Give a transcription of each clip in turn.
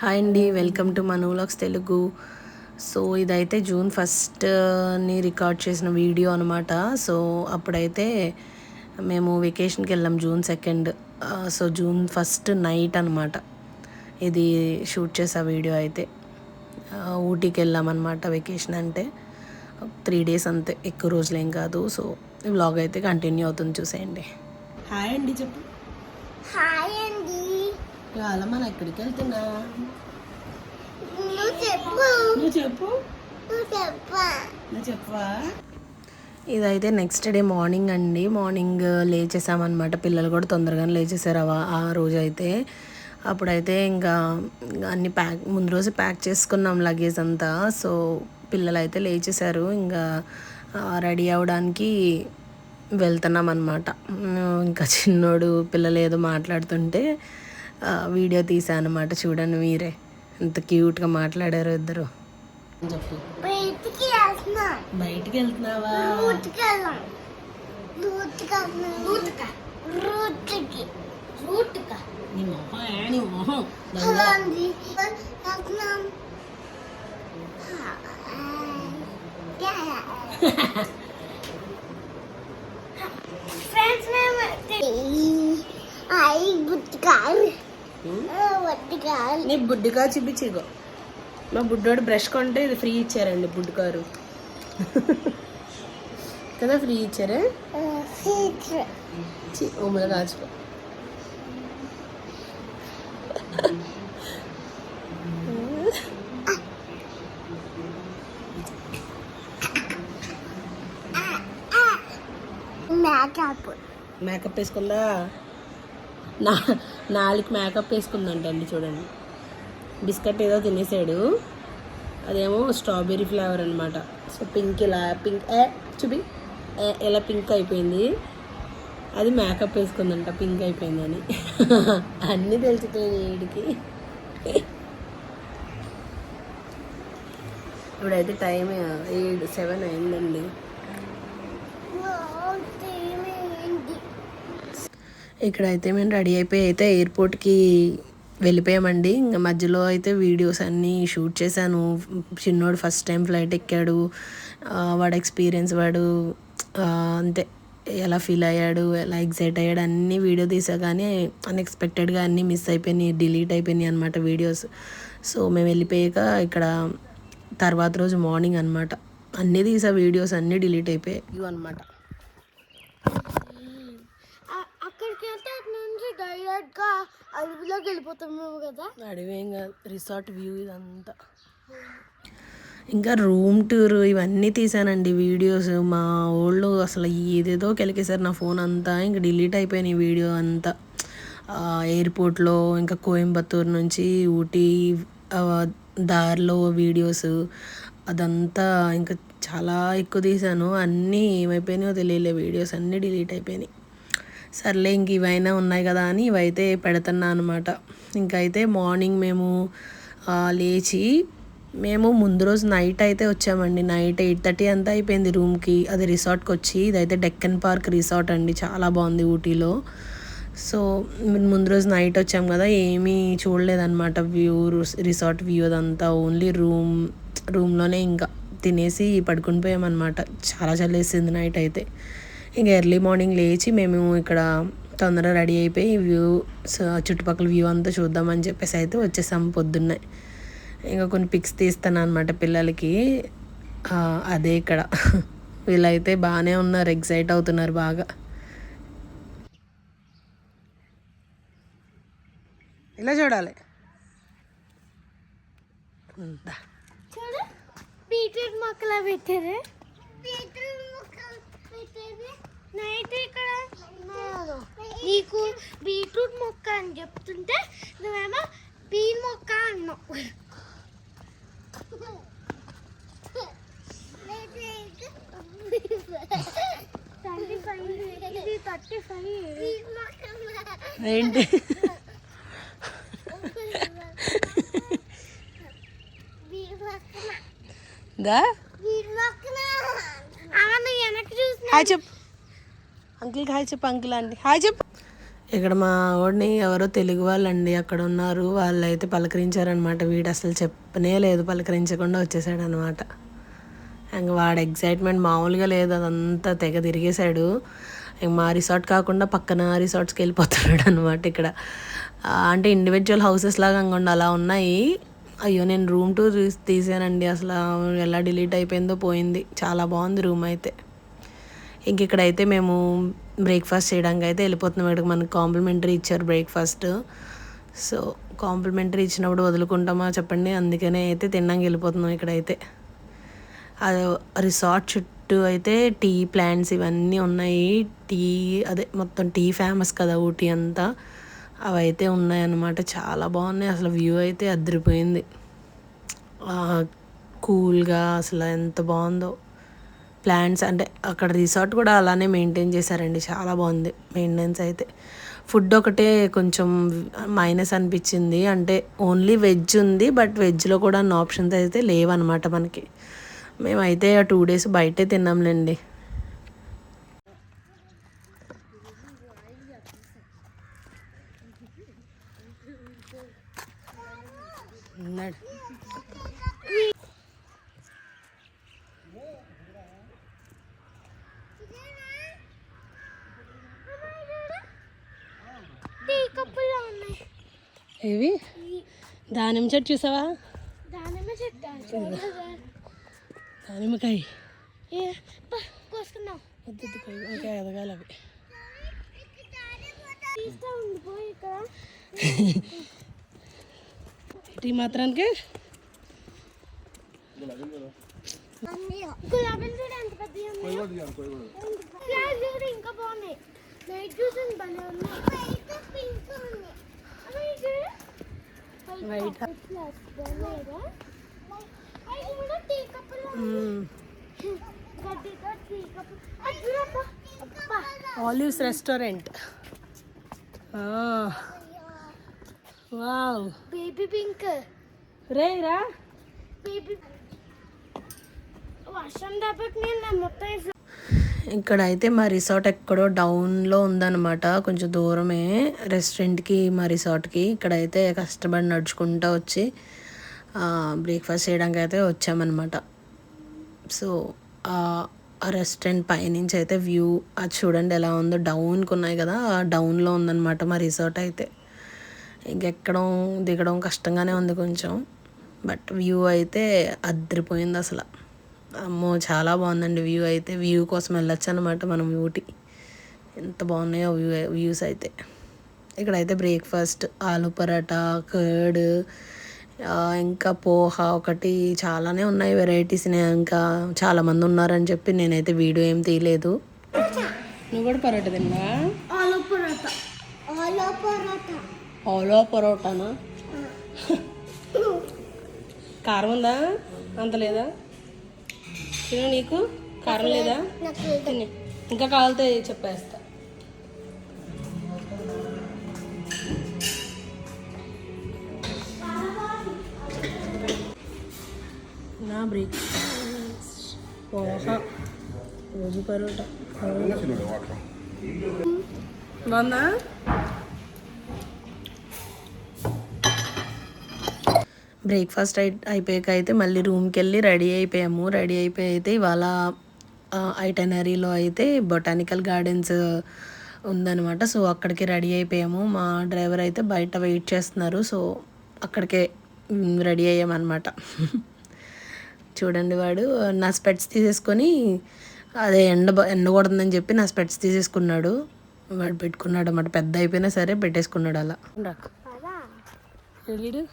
Hi అండి, welcome to Manu vlogs Telugu. So ఇదైతే June 1ని రికార్డ్ చేసిన వీడియో అనమాట. సో అప్పుడైతే మేము వెకేషన్కి వెళ్ళాం జూన్ 2. సో జూన్ 1 నైట్ అనమాట ఇది షూట్ చేసే వీడియో అయితే. ఊటీకి వెళ్ళామన్నమాట. వెకేషన్ అంటే 3 days అంతే, ఎక్కువ రోజులు ఏం కాదు. సో ఈ వ్లాగ్ అయితే కంటిన్యూ అవుతుంది, చూసేయండి. హాయ్ అండి చెప్పు. హాయ్ అండి. ఇవాళ మనం ఎక్కడికి వెళ్తున్నా? నువ్వు చెప్పు. చెప్పవా? ఇదైతే నెక్స్ట్ డే మార్నింగ్ అండి. మార్నింగ్ లేచేసామన్నమాట. పిల్లలు కూడా తొందరగానే లేచేసారు ఆ రోజు అయితే. అప్పుడైతే ఇంకా అన్ని ముందు రోజు ప్యాక్ చేసుకున్నాం లగేజ్ అంతా. సో పిల్లలు అయితే లేచేసారు. ఇంకా రెడీ అవ్వడానికి వెళ్తున్నాం అన్నమాట. ఇంకా చిన్నోడు పిల్లలు ఏదో మాట్లాడుతుంటే వీడియో తీసాను అనమాట. చూడండి మీరే ఎంత క్యూట్గా మాట్లాడారు ఇద్దరు. చెప్పు. బయటికి వెళ్తున్నావా? నీ బుడ్డిగా చూపించిగో. మా బుడ్డోడు బ్రష్ కొంటే ఇది ఫ్రీ ఇచ్చారండి, బుడ్డికారు కదా, ఫ్రీ ఇచ్చారే. ఓమల కాచుకో. మేకప్ వేసుకుందా? నాలుగు మేకప్ వేసుకుందంటండి. చూడండి, బిస్కెట్ ఏదో తినేసాడు, అదేమో స్ట్రాబెర్రీ ఫ్లేవర్ అనమాట. సో పింక్ ఇలా చూపి ఎలా పింక్ అయిపోయింది, అది మేకప్ వేసుకుందంట పింక్ అయిపోయిందని. అన్నీ తెలిసిపోయింది వీడికి. ఇప్పుడైతే టైం 7 అయిందండి. ఇక్కడైతే మేము రెడీ అయిపోయి అయితే ఎయిర్పోర్ట్కి వెళ్ళిపోయామండి. ఇంకా మధ్యలో అయితే వీడియోస్ అన్నీ షూట్ చేశాను. చిన్నోడు ఫస్ట్ టైం ఫ్లైట్ ఎక్కాడు, వాడు ఎక్స్పీరియన్స్, వాడు అంతే ఎలా ఫీల్ అయ్యాడు, ఎలా ఎగ్జైట్ అయ్యాడు, అన్నీ వీడియో తీసా. కానీ అన్ఎక్స్పెక్టెడ్గా అన్నీ మిస్ అయిపోయినాయి, డిలీట్ అయిపోయినాయి అనమాట వీడియోస్. సో మేము వెళ్ళిపోయాక ఇక్కడ తర్వాత రోజు మార్నింగ్ అనమాట అన్నీ తీసా వీడియోస్, అన్నీ డిలీట్ అయిపోయాయి అనమాట. డైరెక్ట్గా అడవిలోకి వెళ్ళిపోతాము కదా. అడవేగా రిసార్ట్ వ్యూ ఇదంతా. ఇంకా రూమ్ టూర్ ఇవన్నీ తీసానండి వీడియోస్. మా ఊళ్ళో అసలు ఏదేదో కెలికేసారు నా ఫోన్ అంతా. ఇంకా డిలీట్ అయిపోయినాయి వీడియో అంతా. ఎయిర్పోర్ట్లో, ఇంకా కోయంబత్తూరు నుంచి ఊటీ దారిలో వీడియోస్ అదంతా ఇంకా చాలా ఎక్కువ తీసాను. అన్నీ ఏమైపోయినాయో తెలియలే, వీడియోస్ అన్నీ డిలీట్ అయిపోయినాయి. సర్లే ఇంక ఇవైనా ఉన్నాయి కదా అని ఇవైతే పెడుతున్నా అనమాట. ఇంకైతే మార్నింగ్ మేము లేచి మేము ముందు రోజు నైట్ అయితే వచ్చామండి. నైట్ 8:30 అంతా అయిపోయింది రూమ్కి. అది రిసార్ట్కి వచ్చి. ఇదైతే డెక్కన్ పార్క్ రిసార్ట్ అండి, చాలా బాగుంది ఊటీలో. సో ముందు రోజు నైట్ వచ్చాం కదా, ఏమీ చూడలేదన్నమాట వ్యూ, రిసార్ట్ వ్యూ అదంతా. ఓన్లీ రూమ్లోనే ఇంకా తినేసి పడుకుని పోయామన్నమాట. చాలా చల్లేసింది నైట్ అయితే. ఇంకా ఎర్లీ మార్నింగ్ లేచి మేము ఇక్కడ తొందరగా రెడీ అయిపోయి చుట్టుపక్కల వ్యూ అంతా చూద్దామని చెప్పేసి అయితే వచ్చేసాము పొద్దున్నే. ఇంకా కొన్ని పిక్స్ తీస్తాను అనమాట పిల్లలకి. అదే ఇక్కడ వీళ్ళైతే బాగానే ఉన్నారు, ఎగ్జైట్ అవుతున్నారు బాగా. ఇలా చూడాలి. బీట్రూట్ మొక్కలా పెట్టారు. నైట్ ఇక్కడ నీకు బీట్రూట్ మొక్క అని చెప్తుంటే నువ్వేమో బీన్ మొక్క అన్నావు. ఏంటి హాయ్ చెప్పు అంకుల్కి, హాయ్ చెప్పు అంకుల్ అండి, హాయ్ చెప్పు. ఇక్కడ మా వాడిని ఎవరో తెలుగు వాళ్ళండి అక్కడ ఉన్నారు, వాళ్ళు అయితే పలకరించారనమాట. వీడు అసలు చెప్పనే లేదు, పలకరించకుండా వచ్చేసాడు అనమాట. ఇంక వాడు ఎగ్జైట్మెంట్ మామూలుగా లేదు, అదంతా తెగ తిరిగేశాడు. ఇంక మా రిసార్ట్ కాకుండా పక్కన రిసార్ట్స్కి వెళ్ళిపోతున్నాడు అనమాట. ఇక్కడ అంటే ఇండివిజువల్ హౌసెస్ లాగా అంగండి అలా ఉన్నాయి. అయ్యో నేను రూమ్ టూర్ తీసానండి, అసలు ఎలా డిలీట్ అయిపోయిందో పోయింది. చాలా బాగుంది రూమ్ అయితే. ఇంక ఇక్కడైతే మేము బ్రేక్ఫాస్ట్ చేయడానికి అయితే వెళ్ళిపోతున్నాం. ఇక్కడికి మనకు కాంప్లిమెంటరీ ఇచ్చారు బ్రేక్ఫాస్ట్. సో కాంప్లిమెంటరీ ఇచ్చినప్పుడు వదులుకుంటామా చెప్పండి, అందుకనే అయితే తినడానికి వెళ్ళిపోతున్నాం. ఇక్కడైతే రిసార్ట్ చుట్టూ అయితే టీ ప్లాంట్స్ ఇవన్నీ ఉన్నాయి. టీ అదే మొత్తం టీ ఫేమస్ కదా ఊటీ అంతా, అవైతే ఉన్నాయన్నమాట. చాలా బాగున్నాయి అసలు, వ్యూ అయితే అదిరిపోయింది. కూల్గా అసలు ఎంత బాగుందో. ప్లాంట్స్ అంటే అక్కడ రిసార్ట్ కూడా అలానే మెయింటైన్ చేశారండి, చాలా బాగుంది మెయింటెనెన్స్ అయితే. ఫుడ్ ఒకటే కొంచెం మైనస్ అనిపించింది, అంటే ఓన్లీ వెజ్ ఉంది, బట్ వెజ్లో కూడా అన్ని ఆప్షన్స్ అయితే లేవన్నమాట మనకి. మేమైతే 2 days బయటే తిన్నాంలేండి. టీ కప్పులు ఉన్నాయి. ఏవి దానిమ్మ చెట్టు చూసావా? దానిమ్మ చెట్టు, దానిమ్మకాయ కోసుకున్నాం. ఇంకా ఎదగాలి అవి. తీస్తా ఉండిపోయి ఇక్కడ టీ మాత్రానికి గులాబీలు చూడు ఎంత పెద్దగా ఉన్నాయి. ఫ్లవర్స్ చూడు ఇంకా బాగున్నాయి. నైట్ జ్యూస్ భలే ఉన్నాయి. పింక్ ఉంది. వైట్ టీ కప్పులు గడ్డితో టీ కప్పులు. Olives restaurant. Wow, baby pink. రే రా. బేబీ వర్షం దెబ్బకి నేను మొత్తం. ఇక్కడ అయితే మా రిసార్ట్ ఎక్కడో డౌన్లో ఉందన్నమాట, కొంచెం దూరమే రెస్టారెంట్కి మా రిసార్ట్కి. ఇక్కడైతే కష్టపడి నడుచుకుంటూ వచ్చి బ్రేక్ఫాస్ట్ చేయడానికి అయితే వచ్చామన్నమాట. సో ఆ రెస్టారెంట్ పైనుంచి అయితే వ్యూ అది చూడండి ఎలా ఉందో. డౌన్కి ఉన్నాయి కదా, ఆ డౌన్లో ఉందన్నమాట మా రిసార్ట్ అయితే. ఇంకెక్కడం దిగడం కష్టంగానే ఉంది కొంచెం, బట్ వ్యూ అయితే అదిరిపోయింది అసలు. అమ్మో చాలా బాగుందండి వ్యూ అయితే. వ్యూ కోసం వెళ్ళొచ్చు అనమాట మనం ఊటీ. ఎంత బాగున్నాయో వ్యూస్ అయితే. ఇక్కడైతే బ్రేక్ఫాస్ట్ ఆలు పరాటా, కర్డ్, ఇంకా పోహా ఒకటి, చాలానే ఉన్నాయి వెరైటీస్. ఇంకా చాలామంది ఉన్నారని చెప్పి నేనైతే వీడియో ఏం తీయలేదు. నువ్వు కూడా పరోటా తిన్నా? ఆలు పరోటా. ఆలు పరోటా. ఆలు పరోటానా? కారం ఉందా? అంత లేదా? తిను, నీకు కారం లేదా? తిని ఇంకా కావాలితే చెప్పేస్తా. నా బ్రేక్ఫాస్ట్ పోహా, రోజు పరోటా. బాగుందా? బ్రేక్ఫాస్ట్ అయిపోయాక అయితే మళ్ళీ రూమ్కి వెళ్ళి రెడీ అయిపోయాము. రెడీ అయిపోయి అయితే ఇవాళ ఐటనరీలో అయితే బొటానికల్ గార్డెన్స్ ఉందన్నమాట. సో అక్కడికి రెడీ అయిపోయాము. మా డ్రైవర్ అయితే బయట వెయిట్ చేస్తున్నారు, సో అక్కడికే రెడీ అయ్యామన్నమాట. చూడండి వాడు నా స్పెట్స్ తీసేసుకొని, అదే ఎండ కొడుతుందని చెప్పి నా స్పెట్స్ తీసేసుకున్నాడు. వాడు పెట్టుకున్నాడు అన్నమాట, పెద్ద అయిపోయినా సరే పెట్టేసుకున్నాడు అలా. వెళ్ళిడు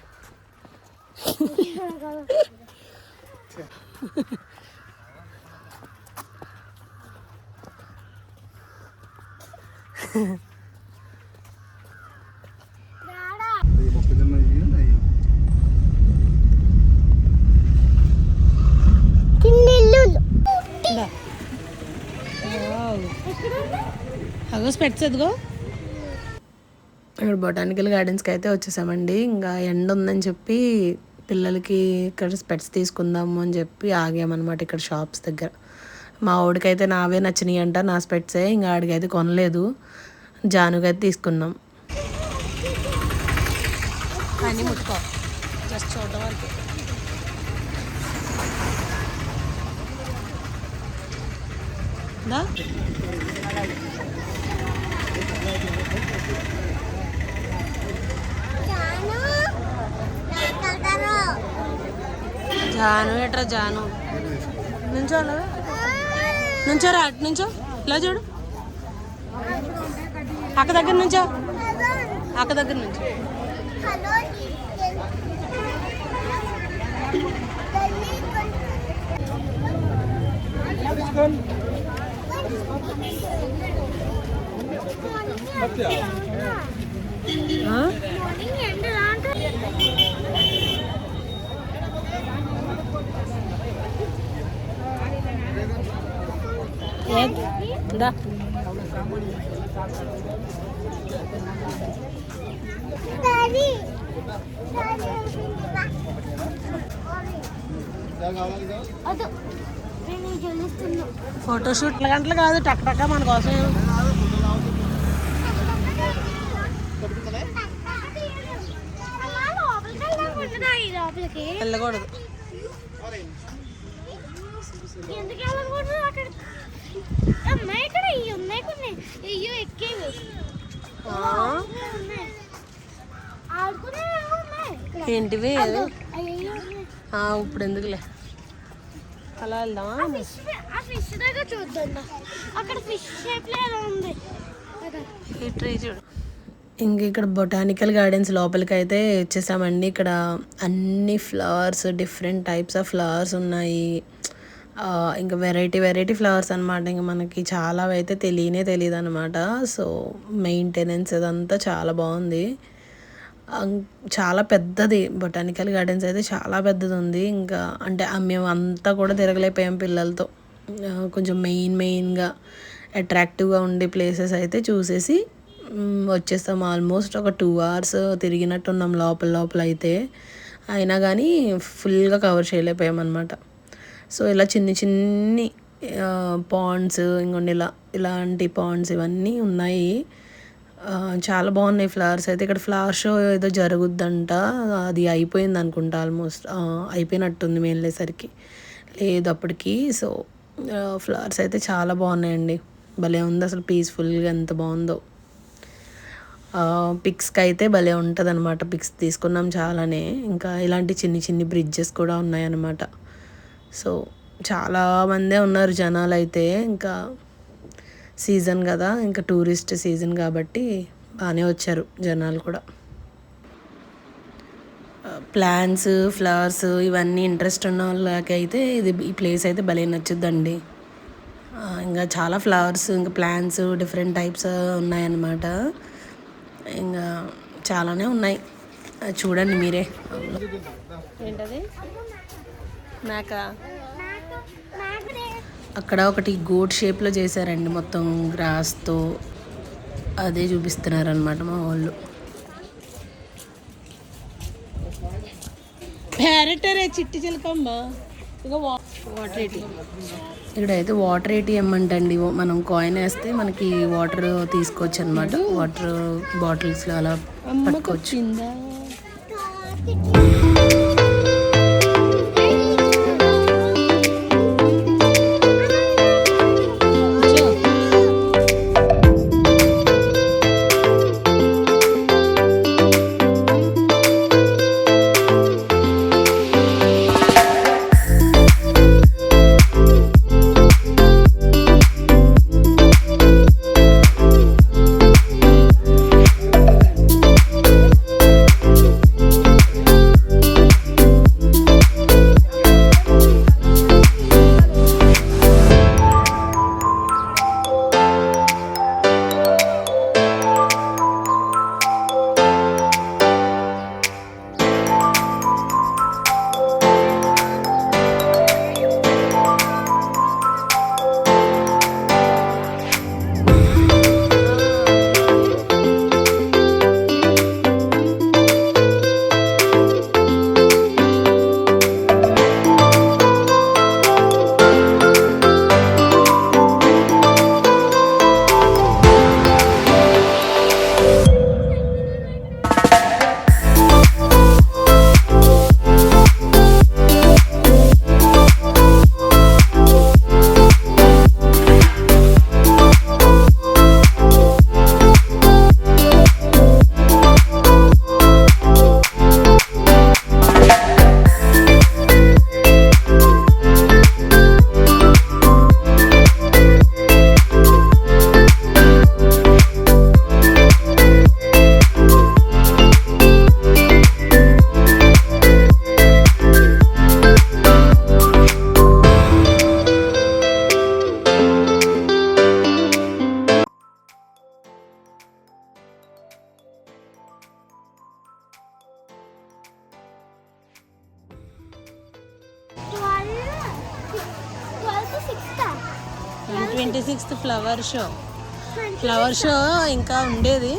అగో స్పెట్స్ ఎదుగో. ఇక్కడ బొటానికల్ గార్డెన్స్కి అయితే వచ్చేసామండి. ఇంకా ఎండ ఉందని చెప్పి పిల్లలకి ఇక్కడ స్పెట్స్ తీసుకుందాము అని చెప్పి ఆగామన్నమాట ఇక్కడ షాప్స్ దగ్గర. మా వాడికైతే నావే నచ్చినాయి అంట, నా స్పెట్సే. ఇంకా ఆడికైతే కొనలేదు. జానుగా తీసుకున్నాం. కానీ ముట్టుకో, జస్ట్ చూడడం వరకు. జాను ఎట్రా జాను నుంచోలా నుంచోరా అటు నుంచో ఇలా చూడు అక్క దగ్గర నుంచో అక్క దగ్గర నుంచో దా ఫోటోషూట్ గంటలు కాదు టక్ టక్క మన కోసం వెళ్ళకూడదు. ఏంటివి ఇప్పుడు ఎందుకులే అలా వెళ్దామా? ఇంక ఇక్కడ బొటానికల్ గార్డెన్స్ లోపలికి అయితే వచ్చేసామండి. ఇక్కడ అన్ని flowers, different types of flowers ఉన్నాయి. ఇంకా వెరైటీ ఫ్లవర్స్ అనమాట. ఇంకా మనకి చాలా అయితే తెలియదు అనమాట. సో మెయింటెనెన్స్ అదంతా చాలా బాగుంది. చాలా పెద్దది బొటానికల్ గార్డెన్స్ అయితే చాలా పెద్దది ఉంది. ఇంకా అంటే మేము అంతా కూడా తిరగలేకపోయాం పిల్లలతో. కొంచెం మెయిన్గా అట్రాక్టివ్గా ఉండే ప్లేసెస్ అయితే చూసేసి వచ్చేస్తాం. ఆల్మోస్ట్ ఒక 2 hours తిరిగినట్టున్నాం లోపల అయితే. అయినా కానీ ఫుల్గా కవర్ చేయలేకపోయాం అనమాట. సో ఇలా చిన్ని పాండ్స్ ఇంకొండి ఇలాంటి పాండ్స్ ఇవన్నీ ఉన్నాయి. చాలా బాగున్నాయి ఫ్లవర్స్ అయితే. ఇక్కడ ఫ్లవర్ షో ఏదో జరుగుద్దంట, అది అయిపోయింది అనుకుంటా. ఆల్మోస్ట్ అయిపోయినట్టుంది మేము వెళ్ళేసరికి, లేదు అప్పటికి. సో ఫ్లవర్స్ అయితే చాలా బాగున్నాయండి, భలే ఉంది అసలు, పీస్ఫుల్గా ఎంత బాగుందో. పిక్స్కి అయితే భలే ఉంటుంది అనమాట. పిక్స్ తీసుకున్నాం చాలానే. ఇంకా ఇలాంటి చిన్ని బ్రిడ్జెస్ కూడా ఉన్నాయన్నమాట. సో చాలామందే ఉన్నారు జనాలు అయితే. ఇంకా సీజన్ కదా, ఇంకా టూరిస్ట్ సీజన్ కాబట్టి బాగానే వచ్చారు జనాలు కూడా. ప్లాంట్స్, ఫ్లవర్స్ ఇవన్నీ ఇంట్రెస్ట్ ఉన్న వాళ్ళకైతే ఈ ప్లేస్ అయితే భలే నచ్చుద్దండి. ఇంకా చాలా ఫ్లవర్స్, ఇంకా ప్లాంట్స్ డిఫరెంట్ టైప్స్ ఉన్నాయన్నమాట. ఇంకా చాలానే ఉన్నాయి, చూడండి మీరే. ఏంటది మేక? అక్కడ ఒకటి గోట్ షేప్లో చేశారండి మొత్తం గ్రాస్తో, అదే చూపిస్తున్నారనమాట మా వాళ్ళు. ప్యారెటరే చిట్టి చిలకమ్మ. ఇక వాటర్ ఏటీఎం, ఇక్కడైతే వాటర్ ఏటీఎం అంటండి. మనం కాయిన్ వేస్తే మనకి వాటర్ తీసుకోవచ్చు అనమాట. వాటర్ బాటిల్స్లో అలా పట్టుకోవచ్చు. 26th ఫ్లవర్ షో ఇంకా ఉండేది.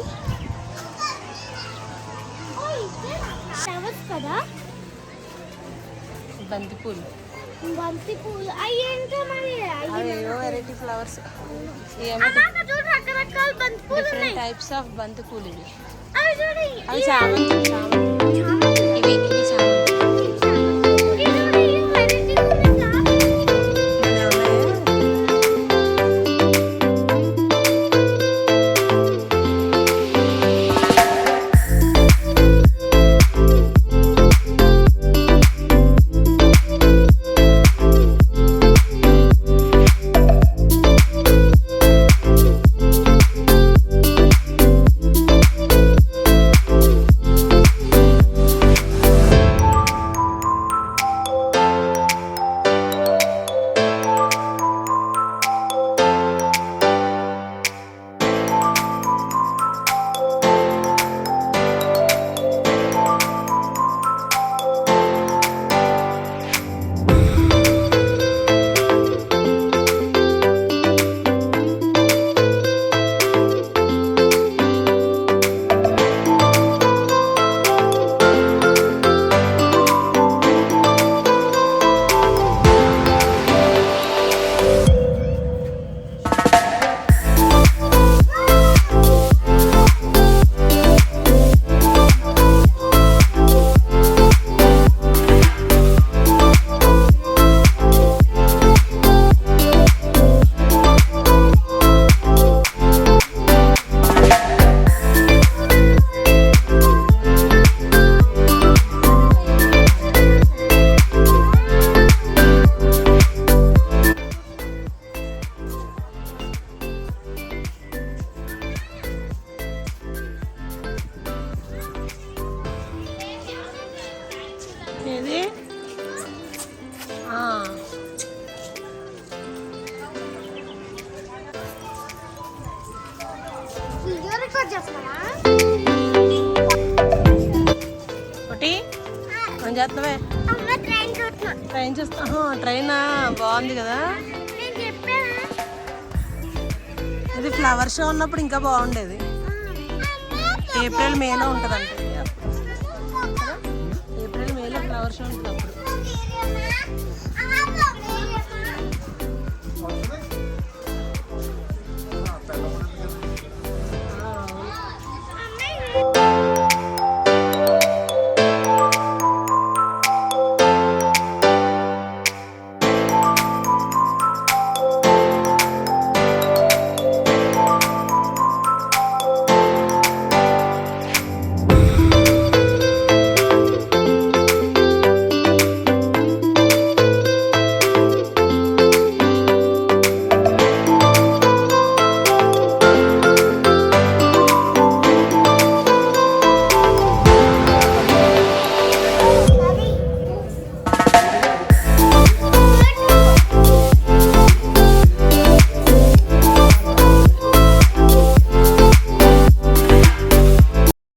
ఫ్లవర్స్ కదా, బంతిపూలు, బంతి పూలు అయ్యేంటో మరి. అవేవో వెరైటీ ఫ్లవర్స్, చూడు రకరకాల బంతి పూలు డిఫరెంట్ ఉన్నాయి. టైప్స్ ఆఫ్ బంతిపూలు ఇవి. అవి చూడు, అవి చామంతి, ఇవి చామంతి. ఏది వీడియో రికార్డ్ చేస్తారా? ఒకటి ఏం చేస్తున్నావే? అమ్మ ట్రైన్ చూస్తున్నా. ట్రైన్ చూస్తా. ట్రైన్ బాగుంది కదా. నేను చెప్పానా? ఇది ఫ్లవర్ షో ఉన్నప్పుడు ఇంకా బాగుండేది. ఏప్రిల్ మేలో ఉంటుందంటే, ఏప్రిల్ మేలో ఫ్లవర్ షో ఉంటుంది అప్పుడు.